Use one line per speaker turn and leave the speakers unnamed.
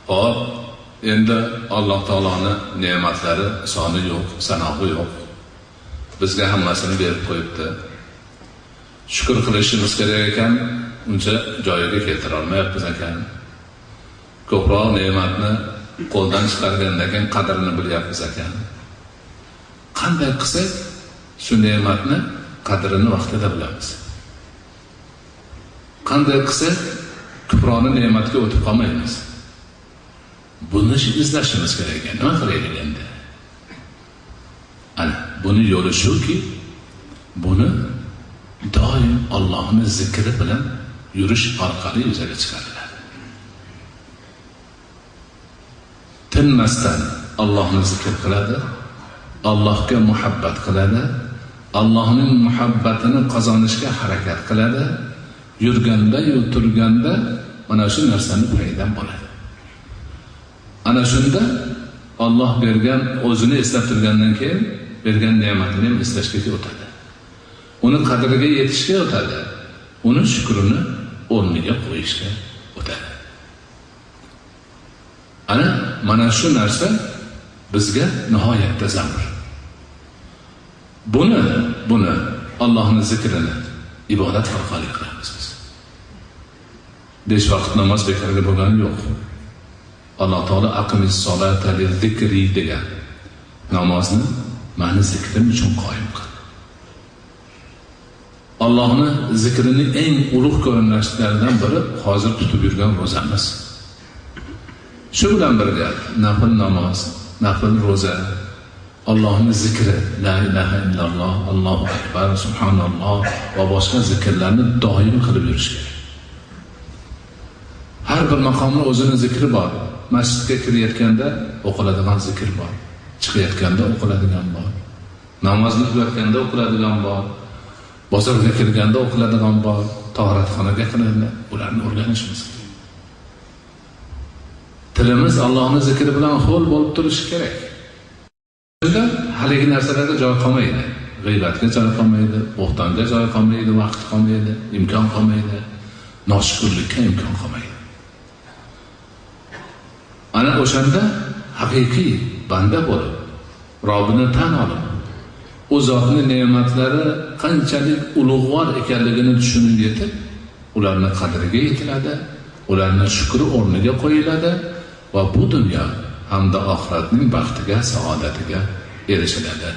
Hop, endi Alloh taoloning ne'matlari soni yo'q, sanoqi yo'q. Bizga hammasini berib qo'yibdi. Shukr qilishimiz kerak ekan, uncha joyiga keltira olmayapmiz ekan. Ko'proq ne'matni qo'ldan chiqargandan keyin qadrini bilyapmiz ekan. Qanday qilsak, shu ne'matni qadrini vaqtida bilamiz. Qanday qilsak, ko'proqni ne'matga o'tib qolmaymiz. Buni izlashimiz kerak ekan. Nima qilaylik endi? Ana, buni yo'li shuki, buni doim Allohning zikri bilan yurish orqali yuzaga chiqariladi. Tinmasdan Allohni zikr qiladi, Allohga muhabbat qiladi, Allohning muhabbatini qozonishga harakat qiladi. Yurganda, turganda mana shu narsani paydan bo'ladi. Ana shunda Alloh bergan, o'zini eslab turgandan keyin bergan ne'matini ham eslashga o'tadi. Uni qadriga yetishga o'tadi. Uni shukrini o'rniga qo'yishga o'tadi. Mana shu narsa bizga nihoyatda zarur. Buni Allohning zikrini ibodat orqali qilamiz biz. 5 vaqt namoz bekorga bo'lgani yo'q. Alloh taolo aqimis solata lizikri degan namozni meni zikrim uchun qoyim qil. Allohning zikrining eng ulug' ko'rinishlaridan biri hozir tutib yurgan ro'zamiz. Shu bilan birga nafil namoz, nafil ro'za, Allohning zikri, la ilaha illalloh, Allohu akbar, subhanalloh va boshqa zikrlarni doim qilib yurish kerak. Har bir maqomning o'zining zikri bor. Masjidga kirayotganda o'qiladigan zikr bor. Chiqayotganda o'qiladigan bor. Namozni o'qiyotganda o'qiladigan bor. Bozorga kirganda o'qiladigan bor. Tahoratxonaga kirganda ularni o'rganishimiz kerak. Tilimiz Allohning zikri bilan ho'l bo'lib turishi kerak. Shunda haligi narsalarga joy qolmaydi. G'iybatga joy qolmaydi, bo'xtonga joy qolmaydi, vaqt qolmaydi, imkon qolmaydi, noshukrlikka imkon qolmaydi. Ana o'shanda haqiqiy banda bo'lib, Robbini tan olib, u zotning ne'matlari qanchalik ulug'vor ekanligini tushunib yetib, ularning qadriga yetiladi, ularning shukri o'rniga qo'yiladi va bu dunyo hamda oxiratning baxtiga, saodatiga erishiladi.